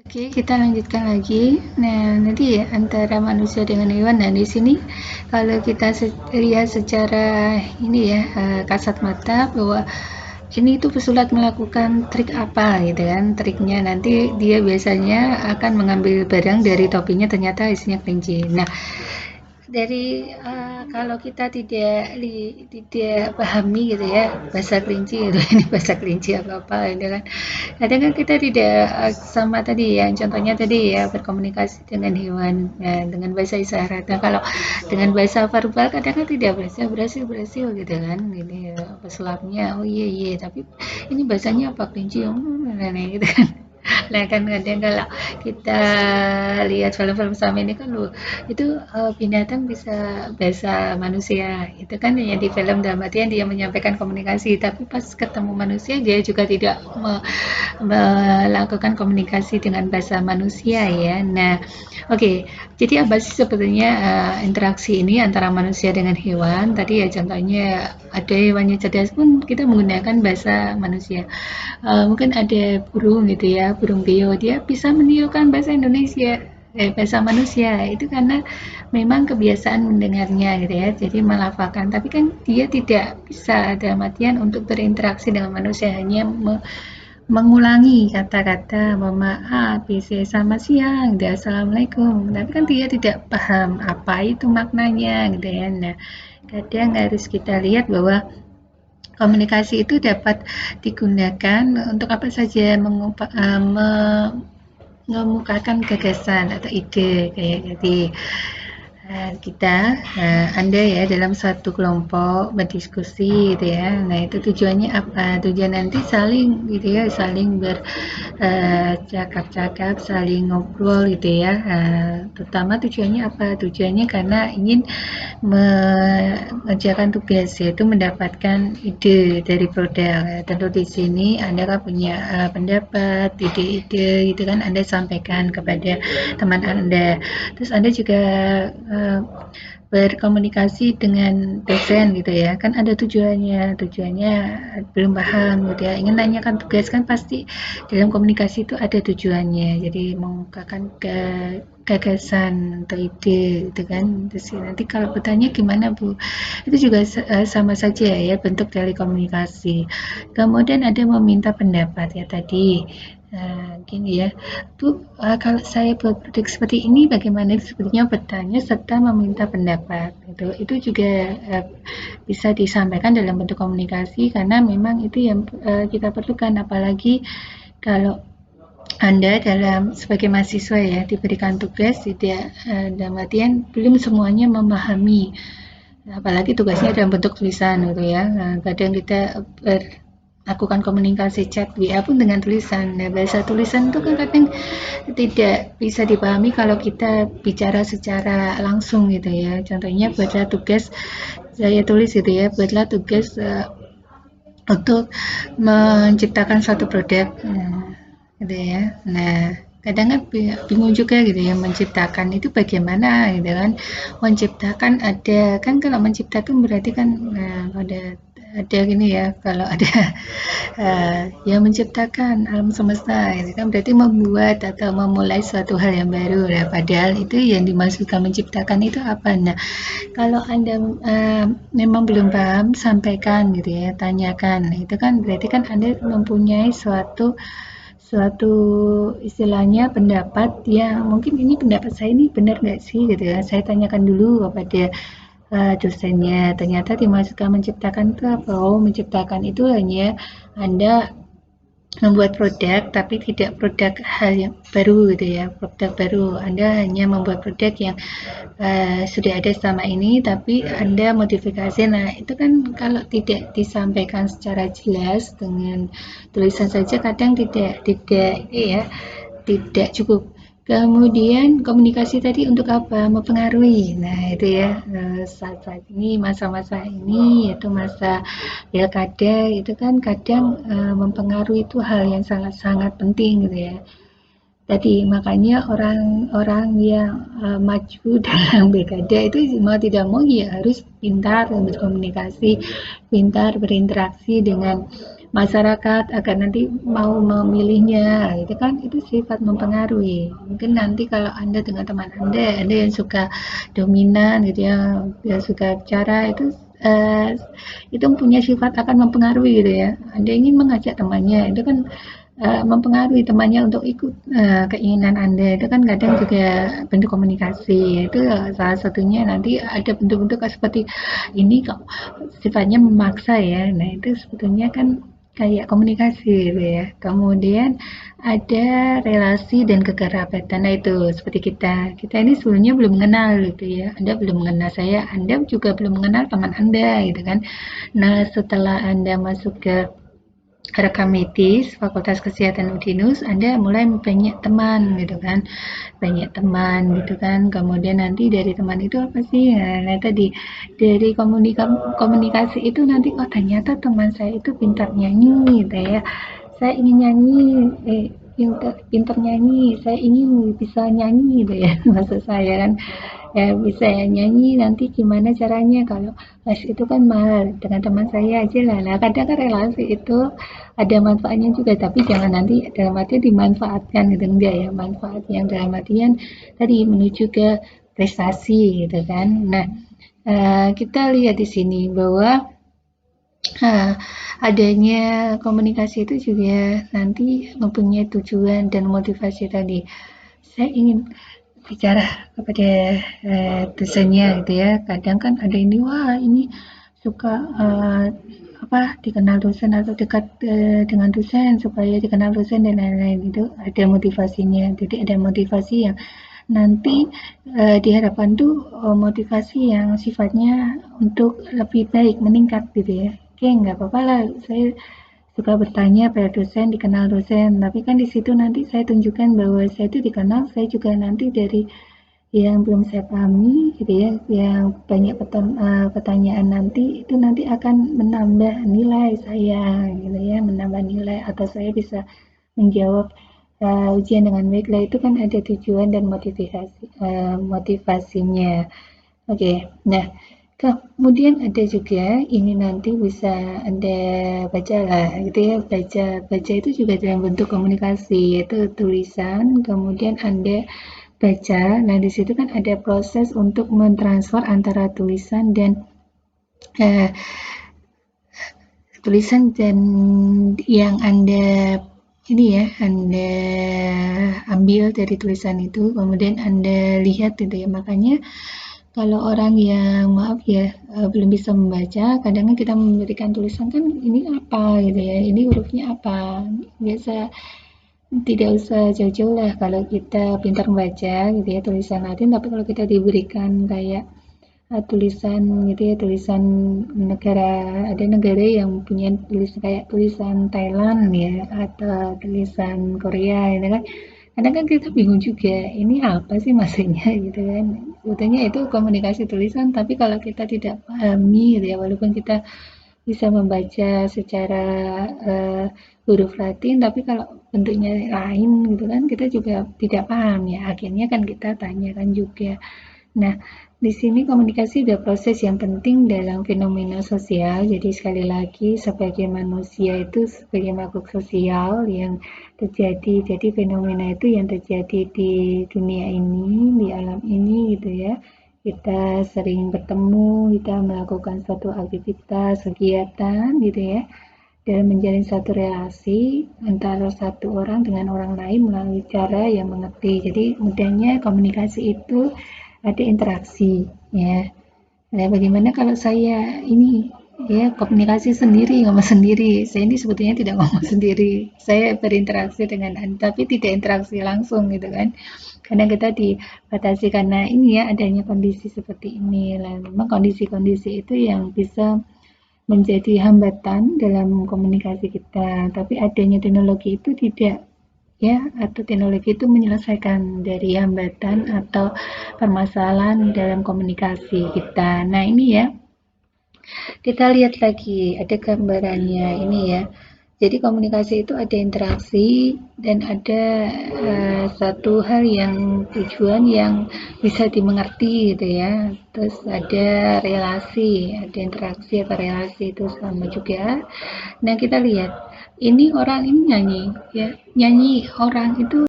Oke, kita lanjutkan lagi. Nah, nanti ya antara manusia dengan hewan. Nah, di sini kalau kita lihat secara ini ya kasat mata bahwa ini itu pesulap melakukan trik apa gitu kan. Triknya nanti dia biasanya akan mengambil barang dari topinya ternyata isinya kelinci. Nah, dari kalau kita tidak pahami gitu ya bahasa kelinci gitu ini bahasa kelinci apa apa gitu kan kadang kan kita tidak sama tadi ya contohnya tadi ya berkomunikasi dengan hewan ya, dengan bahasa isyarat. Nah kalau dengan bahasa verbal kadang kan tidak berhasil gitu kan ini ya, pesulapnya oh iya iya tapi ini bahasanya apa kelinci nah, gitu kan. Nah kan kadang kalau kita lihat film-film sama ini kan loh itu binatang bisa bahasa manusia itu kan hanya di film dalam artian dia menyampaikan komunikasi tapi pas ketemu manusia dia juga tidak melakukan komunikasi dengan bahasa manusia ya. Nah oke, jadi apa sih sebetulnya interaksi ini antara manusia dengan hewan tadi ya contohnya ada hewannya cerdas pun kita menggunakan bahasa manusia. Mungkin ada burung gitu ya, burung beo, dia bisa menirukan bahasa Indonesia, bahasa manusia. Itu karena memang kebiasaan mendengarnya gitu ya, jadi melafalkan. Tapi kan dia tidak bisa dalam artian untuk berinteraksi dengan manusia, hanya mengulangi kata-kata mama A, B, C, sama siang, dan assalamualaikum. Tapi kan dia tidak paham apa itu maknanya gitu ya. Nah, kadang harus kita lihat bahwa komunikasi itu dapat digunakan untuk apa saja mengemukakan gagasan atau ide kayak jadi kita Anda ya dalam satu kelompok berdiskusi gitu ya. Nah, itu tujuannya apa? Tujuan nanti saling gitu ya, saling bercakap-cakap, saling ngobrol gitu ya. Terutama tujuannya apa? Tujuannya karena ingin mengerjakan tugas yaitu mendapatkan ide dari produk. Tentu di sini Anda kan punya pendapat, ide-ide gitu kan Anda sampaikan kepada teman Anda. Terus Anda juga berkomunikasi dengan dosen gitu ya kan ada tujuannya belum paham gitu ya ingin tanyakan tugas kan pasti dalam komunikasi itu ada tujuannya jadi mengungkapkan gagasan atau ide gitu kan terus nanti kalau bertanya gimana Bu itu juga sama saja ya bentuk dari komunikasi kemudian ada meminta pendapat ya tadi gini ya Bu, kalau saya berproduk seperti ini bagaimana? Sepertinya bertanya serta meminta pendapat. Itu juga bisa disampaikan dalam bentuk komunikasi karena memang itu yang kita perlukan. Apalagi kalau Anda sebagai mahasiswa ya diberikan tugas tidak dalam artian belum semuanya memahami. Apalagi tugasnya dalam bentuk tulisan gitu ya. Nah, kadang kita lakukan komunikasi chat WA pun dengan tulisan. Nah, bahasa tulisan itu kan kadang tidak bisa dipahami kalau kita bicara secara langsung gitu ya. Contohnya buatlah tugas saya tulis gitu ya, buatlah tugas untuk menciptakan suatu produk gitu ya. Nah, kadang kan bingung juga gitu ya menciptakan itu bagaimana gitu kan. Menciptakan ada kan kalau menciptakan berarti kan ada gini ya kalau ada yang menciptakan alam semesta itu kan berarti membuat atau memulai suatu hal yang baru ya padahal itu yang dimaksudkan menciptakan itu apa nah kalau Anda memang belum paham sampaikan gitu ya tanyakan itu kan berarti kan Anda mempunyai suatu suatu istilahnya pendapat yang mungkin ini pendapat saya ini benar nggak sih gitu ya saya tanyakan dulu kepada dosennya ternyata dimaksudkan menciptakan itu apa oh menciptakan itu hanya Anda membuat produk tapi tidak produk hal yang baru gitu ya produk baru Anda hanya membuat produk yang sudah ada selama ini tapi Anda modifikasi nah itu kan kalau tidak disampaikan secara jelas dengan tulisan saja kadang tidak ya tidak cukup. Kemudian komunikasi tadi untuk apa? Mempengaruhi. Nah, itu ya saat-saat ini masa-masa ini yaitu masa pilkada itu kan kadang mempengaruhi itu hal yang sangat-sangat penting gitu ya. Tadi makanya orang-orang yang maju dalam pilkada itu mau tidak mau ya harus pintar berkomunikasi, pintar berinteraksi dengan masyarakat agar nanti mau memilihnya, itu kan itu sifat mempengaruhi. Mungkin nanti kalau Anda dengan teman Anda yang suka dominan gitu ya, yang suka bicara itu punya sifat akan mempengaruhi gitu ya. Anda ingin mengajak temannya, itu kan mempengaruhi temannya untuk ikut keinginan Anda itu kan kadang juga bentuk komunikasi itu salah satunya nanti ada bentuk-bentuk seperti ini kok sifatnya memaksa ya nah itu sebetulnya kan kayak komunikasi gitu ya kemudian ada relasi dan kekerabatan nah itu seperti kita ini sebelumnya belum mengenal gitu ya Anda belum mengenal saya Anda juga belum mengenal teman Anda gitu kan nah setelah Anda masuk ke rekam medis Fakultas Kesehatan Udinus Anda mulai banyak teman gitu kan banyak teman gitu kan kemudian nanti dari teman itu apa sih nah tadi dari komunikasi itu nanti oh ternyata teman saya itu pintar nyanyi gitu ya saya ingin nyanyi pintar nyanyi saya ingin bisa nyanyi gitu ya maksud saya kan ya bisa nyanyi nanti gimana caranya kalau les itu kan mahal dengan teman saya aja lah nah kadang kan relasi itu ada manfaatnya juga tapi jangan nanti dalam artian dimanfaatkan gitu enggak ya manfaat yang dalam artian tadi menuju ke prestasi gitu kan nah kita lihat di sini bahwa adanya komunikasi itu juga nanti mempunyai tujuan dan motivasi tadi saya ingin bicara kepada dosennya gitu ya kadang kan ada ini wah ini suka apa dikenal dosen atau dekat dengan dosen supaya dikenal dosen dan lain-lain itu ada motivasinya jadi ada motivasi yang nanti diharapkan tuh motivasi yang sifatnya untuk lebih baik meningkat gitu ya oke nggak apa-apa lah saya suka bertanya pada dosen, dikenal dosen, tapi kan di situ nanti saya tunjukkan bahwa saya itu dikenal, saya juga nanti dari yang belum saya pahami, gitu ya, yang banyak pertanyaan nanti itu nanti akan menambah nilai saya, gitu ya, menambah nilai atau saya bisa menjawab ujian dengan baik. Lah itu kan ada tujuan dan motivasinya. Oke, nah kemudian ada juga ini nanti bisa Anda baca lah gitu ya. Baca itu juga dalam bentuk komunikasi yaitu tulisan, kemudian Anda baca. Nah, di situ kan ada proses untuk mentransfer antara eh, tulisan dan yang Anda ini ya, Anda ambil dari tulisan itu, kemudian Anda lihat gitu ya. Makanya kalau orang yang maaf ya belum bisa membaca, kadang kan kita memberikan tulisan kan ini apa gitu ya, ini hurufnya apa. Biasa tidak usah jauh-jauh lah kalau kita pintar membaca gitu ya tulisan Latin, tapi kalau kita diberikan kayak tulisan gitu ya tulisan negara ada negara yang punya tulisan kayak tulisan Thailand ya atau tulisan Korea gitu kan kadang kan kita bingung juga ini apa sih maksudnya gitu kan sebetulnya itu komunikasi tulisan tapi kalau kita tidak pahami gitu ya walaupun kita bisa membaca secara uh, huruf Latin tapi kalau bentuknya lain gitu kan kita juga tidak paham ya akhirnya kan kita tanyakan juga. Nah, di sini komunikasi adalah proses yang penting dalam fenomena sosial. Jadi sekali lagi sebagai manusia itu sebagai makhluk sosial yang terjadi. Jadi fenomena itu yang terjadi di dunia ini, di alam ini gitu ya. Kita sering bertemu, kita melakukan suatu aktivitas, kegiatan gitu ya. Dan menjalin satu relasi antara satu orang dengan orang lain melalui cara yang mengerti. Jadi mudahnya komunikasi itu ada interaksi ya. Nah, bagaimana kalau saya ini ya komunikasi sendiri ngomong sendiri. Saya ini sebetulnya tidak ngomong sendiri. Saya berinteraksi dengan Anda tapi tidak interaksi langsung gitu kan. Karena kita dibatasi karena ini ya adanya kondisi seperti ini. Lah, memang kondisi-kondisi itu yang bisa menjadi hambatan dalam komunikasi kita. Tapi adanya teknologi itu tidak ya atau teknologi itu menyelesaikan dari hambatan atau permasalahan dalam komunikasi kita. Nah, ini ya. Kita lihat lagi ada gambarannya ini ya. Jadi komunikasi itu ada interaksi dan ada satu hal yang tujuan yang bisa dimengerti gitu ya. Terus ada relasi, ada interaksi atau relasi itu sama juga. Nah kita lihat ini orang ini nyanyi ya, nyanyi orang itu